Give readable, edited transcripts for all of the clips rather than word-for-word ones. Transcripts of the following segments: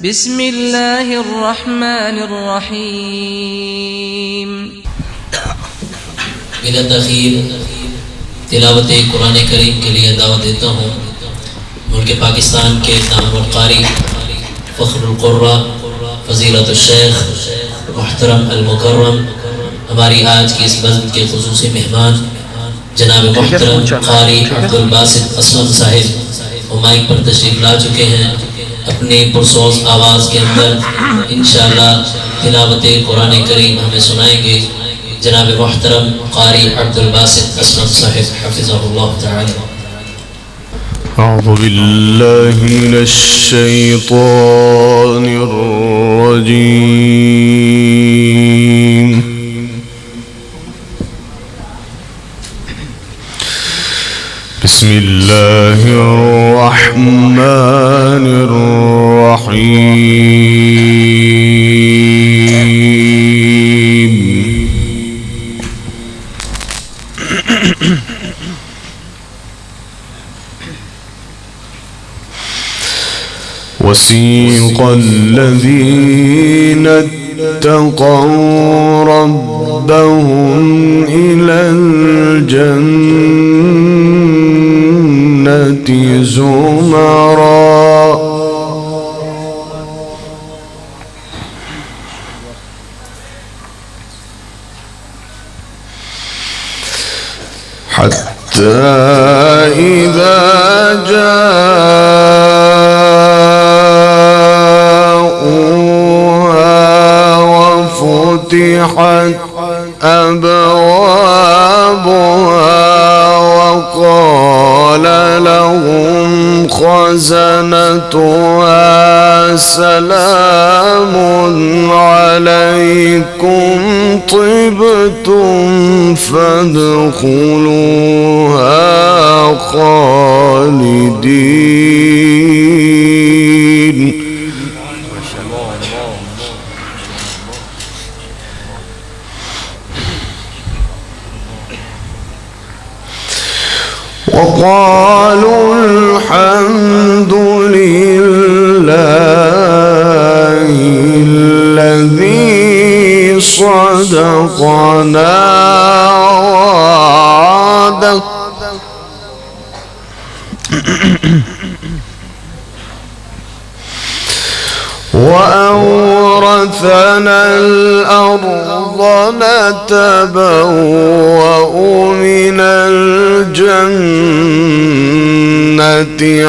بسم الله الرحمن الرحيم. بلا تاخیر تلاوت قرآن کریم کے لیے دعوت دیتا ہوں ملک پاکستان کے نامور قاری فخر القرہ فضیلت الشیخ محترم المکرم ہماری آج کی اس بزم کے خصوصی مہمان جناب محترم قاری عبدالباسط اسلم صاحب وہ مائک پر تشریف لا چکے ہیں. اپنی پرسوز آواز کے اندر انشاءاللہ تلاوت قرآن کریم ہمیں سنائیں گے. جناب محترم قاری عبدالباسط اسلم صاحب حفظہ اللہ تعالی. أعوذ بالله من الشيطان الرجيم. بسم الله الرحمن الرحيم. وسيق الذين اتقوا ربهم إلى الجنة زمرا حتى إذا فتحت أبوابها وقال لهم خزنتها سلام عليكم طبتم فادخلوها خالدين. وقالوا الحمد لله الذي صدقنا وعده وأورثنا الأرض نتبوأ من الجنة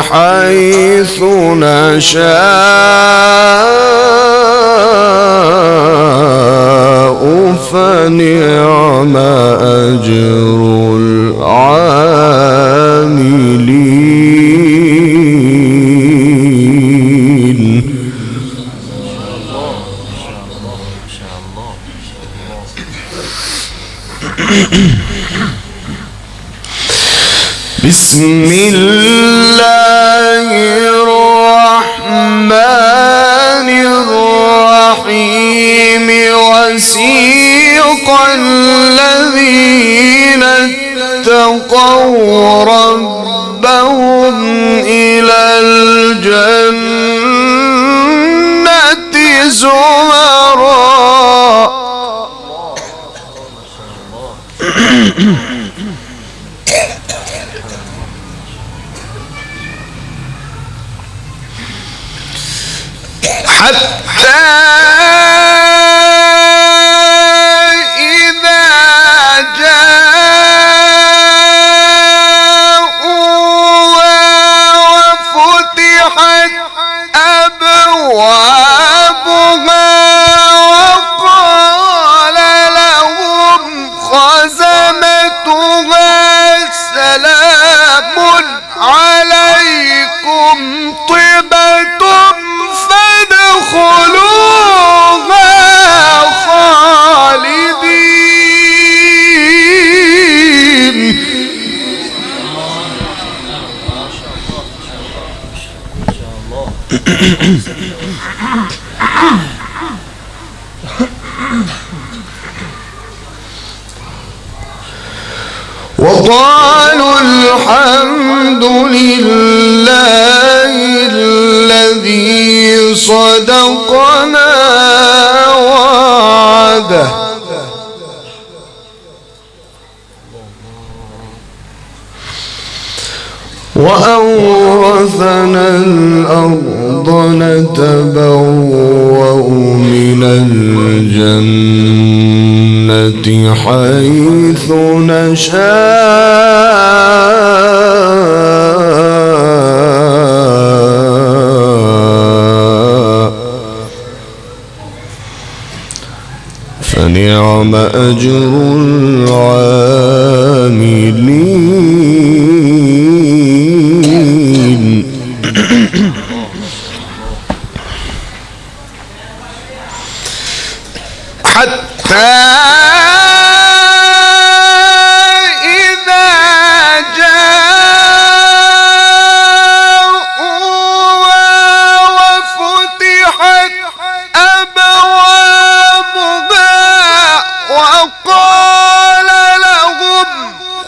حيث نشاء فنعم أجر العاملين. بسم الله الرحمن الرحيم. وسيق الذين اتقوا ربهم إلى الجنة زمرا حتى إذا جاءوها وفتحت أبوابها وقال لهم خزنتها سلام عليكم طبتم فادخلوها خالدين. وقالوا الحمد لله الذي صدقنا وعده وأورثنا الأرض نتبوأ من الجنة حيث نشاء فنعم أجر العاملين. حتى إذا جاءوا وفتحت أبوابها وقال لهم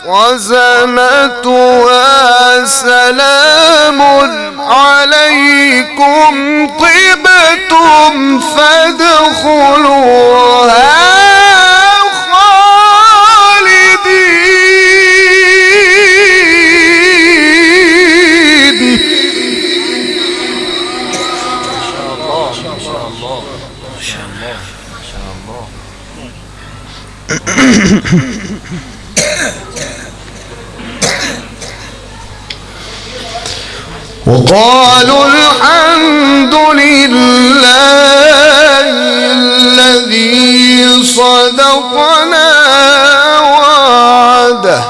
خزنتها سلام عليكم طبتم فادخلوها خالدين. وقالوا الحمد لله الذي صدقنا وعده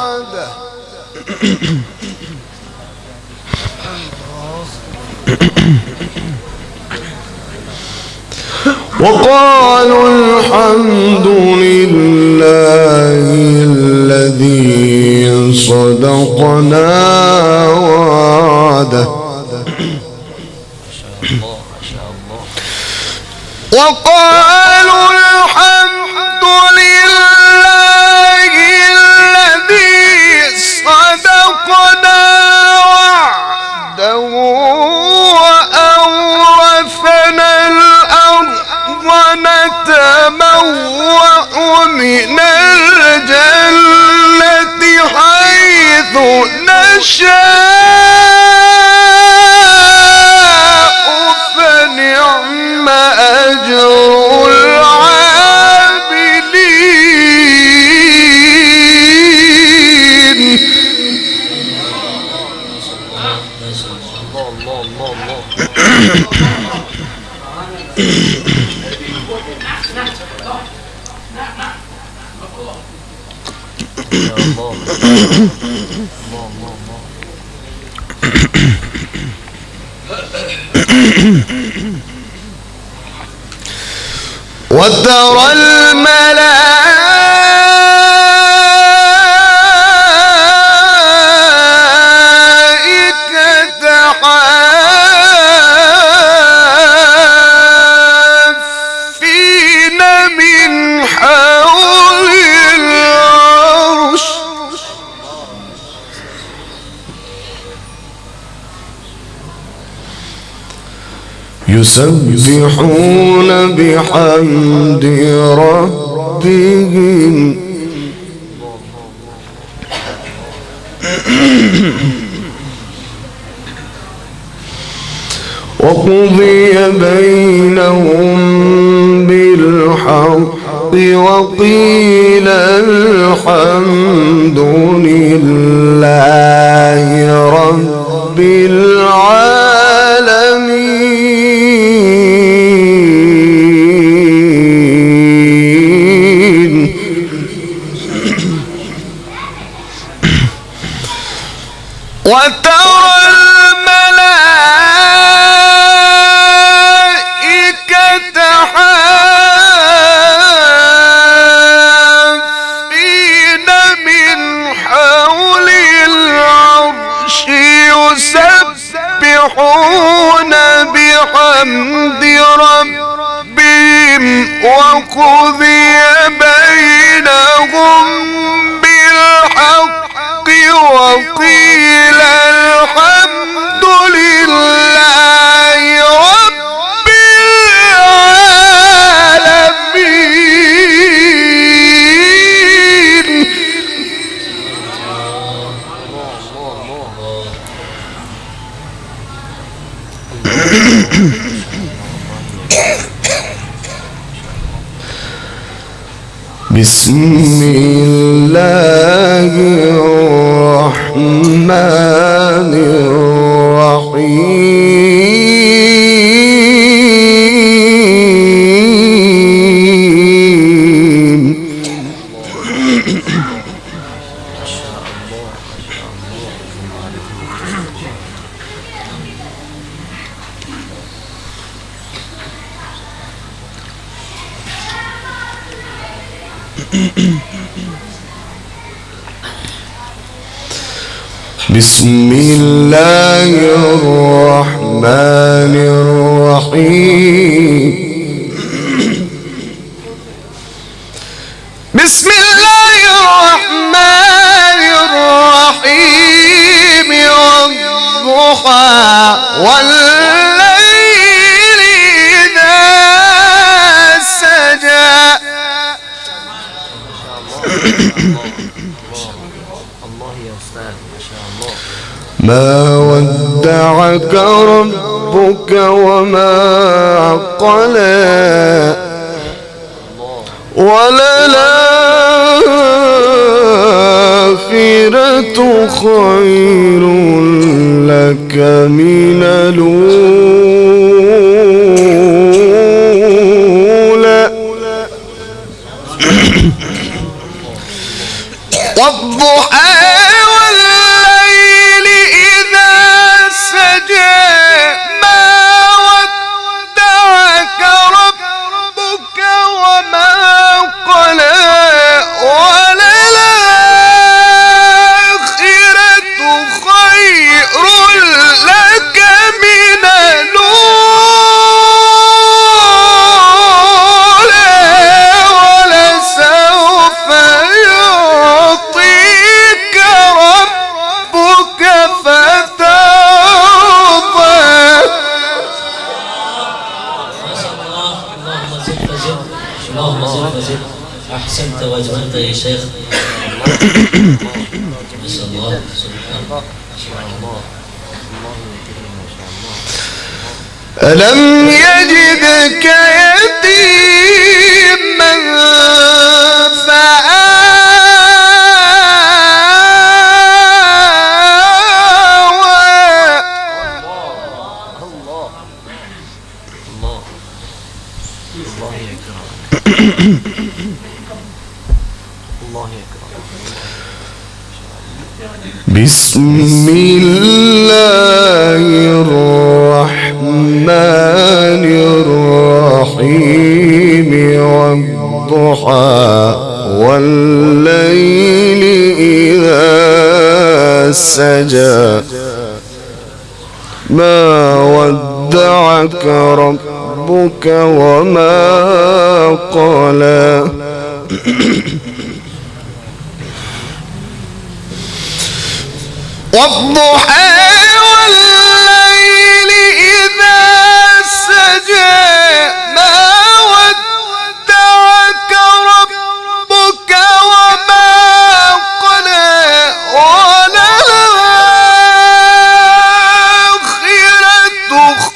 وقالوا الحمد لله الذي صدقنا وعده وقالوا الحمد لله الذي صدقنا وعده وأورثنا الأرض نتبوأ من الجنة حيث نشاء فنعم أجر العاملين. وترى الملائكة حافين من حول العرش يسبحون بحمد ربهم وقضي بينهم بالحق وقيل الحمد لله رب العالمين. وترى الملائكة حافين من حول العرش يسبحون بحمد ربهم وقضي بينهم بالحق وقيل الحمد لله رب بسم الله الرحمن الرحيم بسم الله الرحمن الرحيم بسم الله الرحمن الرحيم والضحى والليل إذا سجى ما ودعك ربك وما قلى وللآخرة خير لك من الأولى والضحى والليل إذا سجى ما ودعك ربك وما قلى وللآخرة خير لك من الأولى ولسوف يعطيك ربك فترضى. اللهم زد فزد. أحسنت وأجملت يا شيخ. ما شاء الله سبحان الله. ألم يجدك يتيما بسم الله الرحمن الرحيم والضحى والليل إذا سجى ما ودعك ربك وما قلى والضحى والليل إذا سجى ما ودعك ربك وما قلى وللآخرة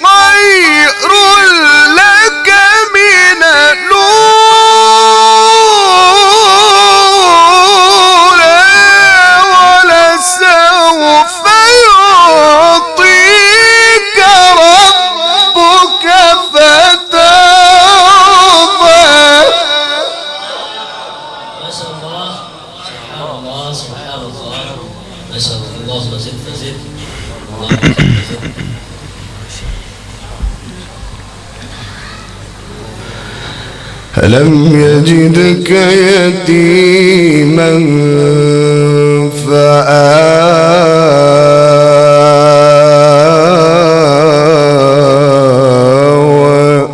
خير لك من الأولى ولسوف يعطيك ربك فترضى. ما شاء الله سبحان الله سبحان الله ما شاء الله. اللهم زد فزد. اللهم زد فزد. ألم يجدك يتيما فآوى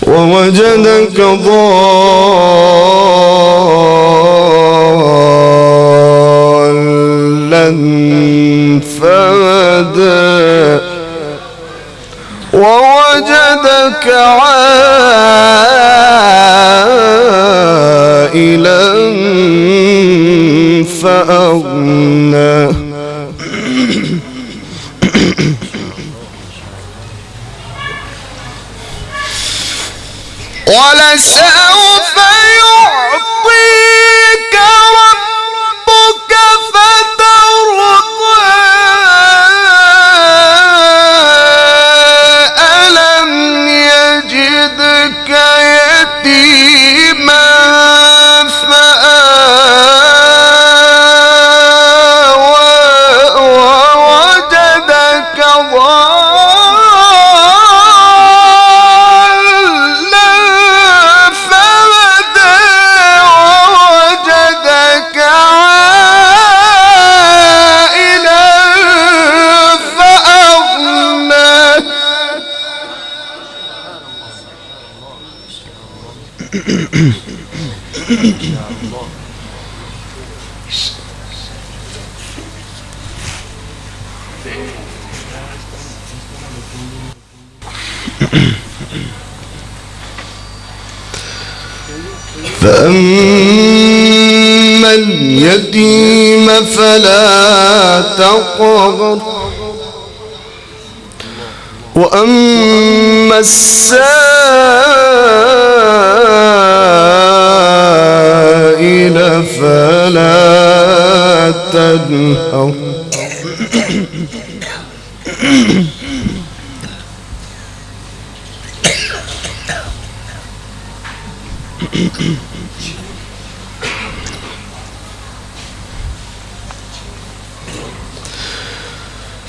ووجدك ضالا فهدى ووجدك عائلا فأغنى ولسوف يعطيك ربك فترضى ألم يجدك يتيما فآوى ووجدك ضالا فهدى ووجدك عائلا فأغنى فأما اليتيم فلا تقهر وأما السائل فلا تنهر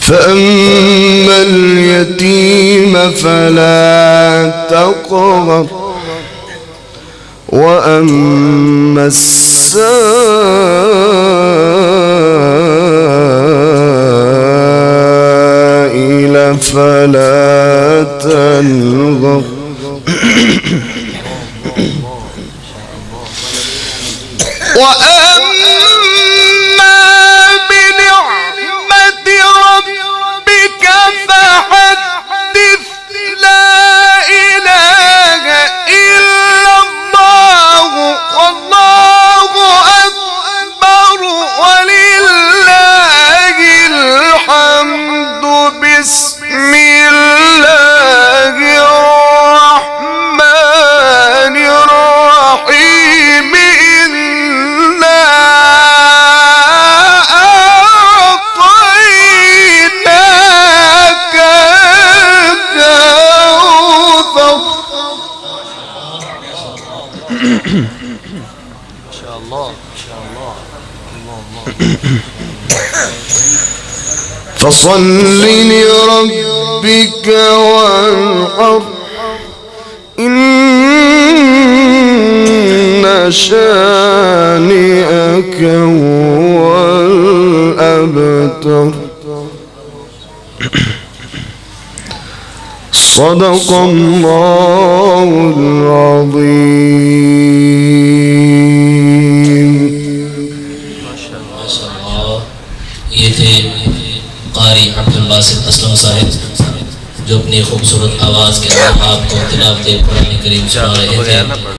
فأما اليتيم فلا تقهر وأما السائل فلا تنهر وأما بنعمة ربك فحدث لا إله إلا الله والله أكبر ولله الحمد بسم الله الرحمن الرحيم إنا أعطيناك الكوثر فصل لربك وانحر إن شانئك هو الأبتر صدق الله العظيم. माशाअल्लाह। ये थे कारी अब्दुल बासित असलम साहिब जो अपनी खूबसूरत आवाज़ के साथ आपको तिलावत कुरान करीम सुना रहे थे।